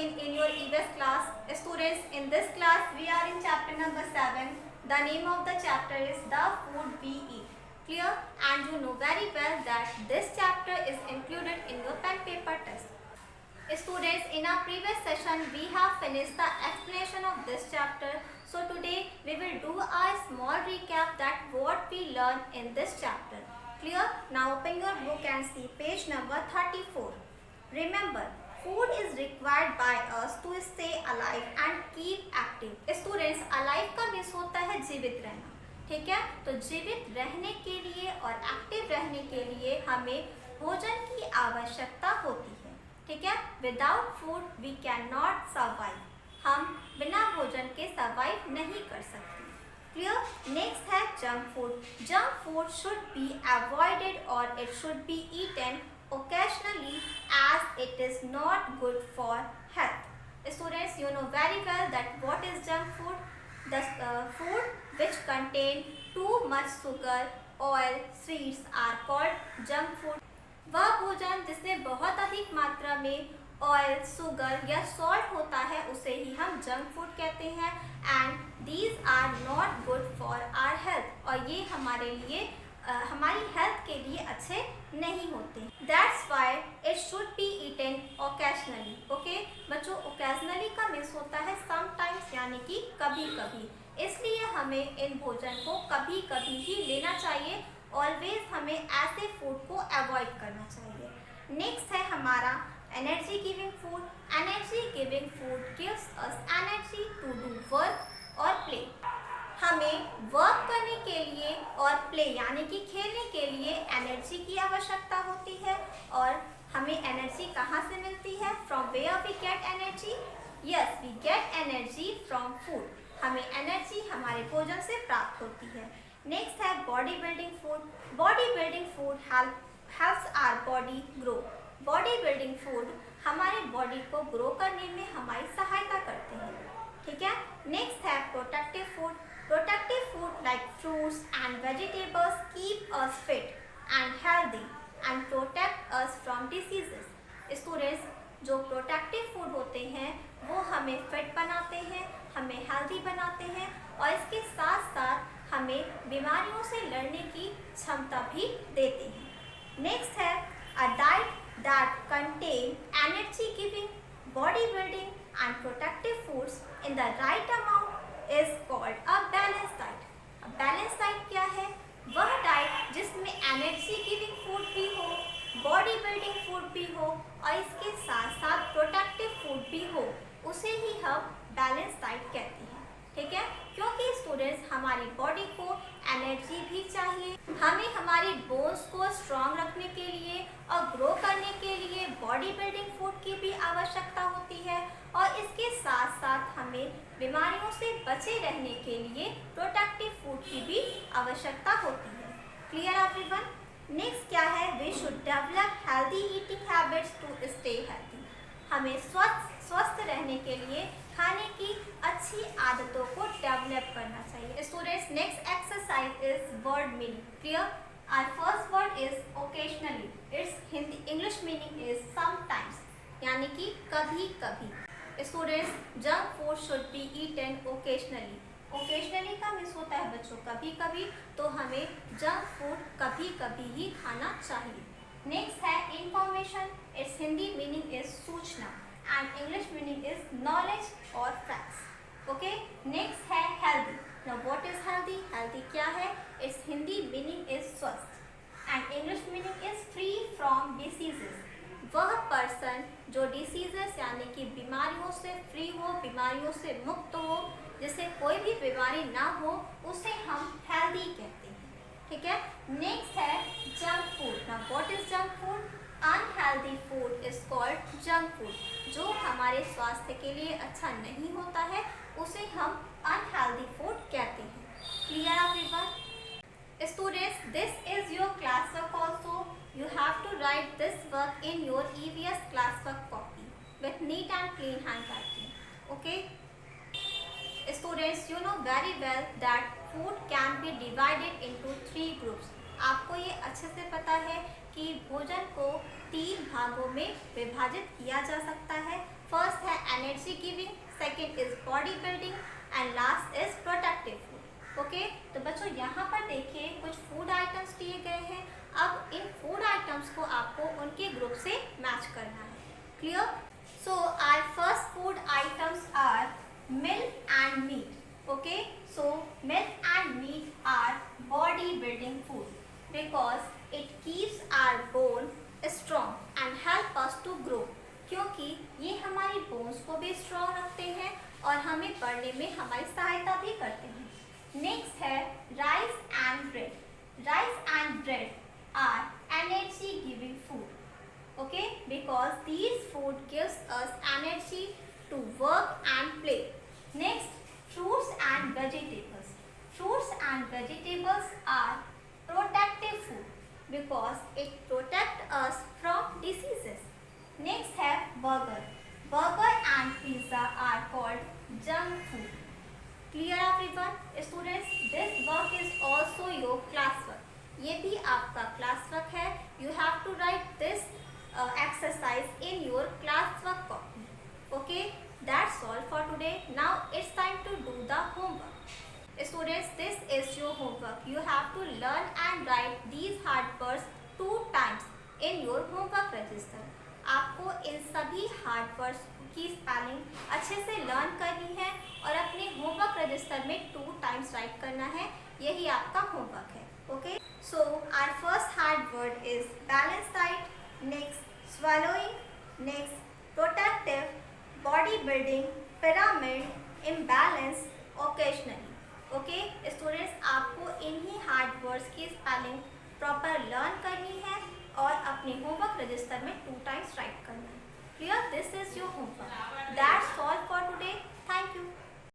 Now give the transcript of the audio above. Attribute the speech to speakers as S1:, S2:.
S1: again in your EVS class. Students, in this class we are in chapter number 7. The name of the chapter is The Food We Eat. Clear? And you know very well that this chapter is included in your pen paper test. Students, in our previous session we have finished the explanation of this chapter. So today we will do a small recap that what we learned in this chapter. Clear? Now open your book and see page number 34. Remember, food is required by us to stay alive and keep active. Students, alive का means होता है जीवित रहना, ठीक है? तो जीवित रहने के लिए और एक्टिव रहने के लिए हमें भोजन की आवश्यकता होती है, ठीक है? Without food we can not survive. हम बिना भोजन के सर्वाइव नहीं कर सकते. क्लियर? नेक्स्ट है junk food. Junk food should be avoided और it should be eaten occasionally as it is not good for health. Students, you know very well that what is junk food? The food which contain too much sugar, oil, sweets are called junk food. वह भोजन जिसमें बहुत अधिक मात्रा में oil, sugar या salt होता है उसे ही हम जंक फूड कहते हैं. And these are not good for our health. और ये हमारे लिए हमारी हेल्थ के लिए अच्छे नहीं होते. That's why it should be eaten occasionally. Okay बच्चों, ओकेजनली का मीन्स होता है समटाइम्स, यानी कि कभी कभी. इसलिए हमें इन भोजन को कभी कभी ही लेना चाहिए. ऑलवेज हमें ऐसे फूड को अवॉइड करना चाहिए. नेक्स्ट है हमारा energy giving food. Energy giving food gives us energy to do work और प्ले. हमें वर्क करने के लिए और प्ले यानी कि खेलने के लिए एनर्जी की आवश्यकता होती है. और हमें एनर्जी कहाँ से मिलती है? From where we get energy? Yes, we get energy from food. हमें एनर्जी हमारे भोजन से प्राप्त होती है. नेक्स्ट है body building food. Body building food helps our body grow. Body building food हमारे बॉडी को ग्रो करने में हमारी सहायता करते हैं, ठीक है? नेक्स्ट है protective food. Protective food like fruits and vegetables keep us fit and healthy and protect us from diseases. Students, जो प्रोटेक्टिव फूड होते हैं वो हमें फिट बनाते हैं, हमें हेल्दी बनाते हैं और इसके साथ साथ हमें बीमारियों से लड़ने की क्षमता भी देते हैं. नेक्स्ट है a diet that contain energy giving, body building and protective foods in the right amount is called a balanced diet. A balanced diet क्या है? वह डाइट जिसमें एनर्जी गिविंग फूड भी हो, बॉडी बिल्डिंग फूड भी हो और इसके साथ साथ प्रोटेक्टिव फूड भी हो, उसे ही हम बैलेंस डाइट कहते हैं, ठीक है? क्योंकि स्टूडेंट्स हमारी बॉडी को एनर्जी भी चाहिए, हमें हमारी बोन्स को स्ट्रॉन्ग रखने के लिए और ग्रो करने के लिए बॉडी बिल्डिंग फूड की भी आवश्यकता होती है और इसके साथ साथ हमें बीमारियों से बचे रहने के लिए प्रोटेक्टिव फूड की भी आवश्यकता होती है. Clear everyone? नेक्स्ट क्या है? We should develop healthy eating habits to stay healthy. हमें स्वस्थ रहने के लिए खाने की अच्छी आदतों को डेवलप करना चाहिए. Students, next exercise is word meaning. Clear? Our first word is occasionally. Its Hindi English meaning is sometimes, यानी कि कभी कभी. Students, junk food should be eaten occasionally. Occasionally का मीन्स होता है बच्चों कभी कभी, तो हमें जंक फूड कभी कभी ही खाना चाहिए. नेक्स्ट है information. It's Hindi meaning is सूचना and English meaning is knowledge और फैक्ट्स. ओके. नेक्स्ट है healthy. Now what is healthy? Healthy क्या है? इट्स हिंदी मीनिंग इज स्वस्थ and English meaning is free from diseases. वह पर्सन जो डिसीजेस यानी कि बीमारियों से फ्री हो, बीमारियों से मुक्त हो, जिसे कोई भी बीमारी ना हो, उसे हम हेल्दी कहते हैं, ठीक है? नेक्स्ट है junk food. Now what is junk food? Unhealthy food is called junk food. जो हमारे स्वास्थ्य के लिए अच्छा नहीं होता है उसे हम अनहेल्दी फूड कहते हैं. Clear everyone? Students, this is your classwork also. You have to write this work in your EVS classwork copy with neat and clean handwriting. Okay? Students, you know very well that food can be divided into 3 groups. आपको ये अच्छे से पता है कि भोजन को 3 भागों में विभाजित किया जा सकता है. फर्स्ट है energy giving, second is body building and last is protective food. Okay, तो बच्चों यहाँ पर देखिए कुछ फूड आइटम्स दिए गए हैं. अब इन फूड आइटम्स को आपको उनके ग्रुप से मैच करना है. Clear? So our first food items are milk and meat. Okay, so milk and meat are body building food because it keeps our bone strong and help us to grow. क्योंकि ये हमारी bones को भी strong रखते हैं और हमें बढ़ने में हमारी सहायता भी करते हैं. नेक्स्ट है rice and bread. Rice and bread are energy giving food. Okay, because these food gives us energy to work and play. Next, fruits and vegetables. Fruits and vegetables are protective food because it protects us from diseases. Next है burger. Burger and pizza are called junk food. Clear everyone? Students, this work is also your classwork. ये भी आपका classwork है. You have to write this exercise in your classwork copy. Okay? That's all for today. Now it's time to do the homework. Students, this is your homework. You have to learn and write these hard words 2 times in your homework register. आपको इन सभी hard words की spelling अच्छे से learn करनी है और अपने homework register में 2 टाइम्स राइट करना है. यही आपका होमवर्क है. Okay, so our first hard word is balance diet. Next swallowing. Next protective, body building, pyramid, imbalance, occasionally. Okay students, आपको इन्हीं हार्ड वर्ड्स की स्पेलिंग प्रॉपर लर्न करनी है और अपने होमवर्क रजिस्टर में 2 टाइम्स राइट करना है. Clear? This is your homework. That's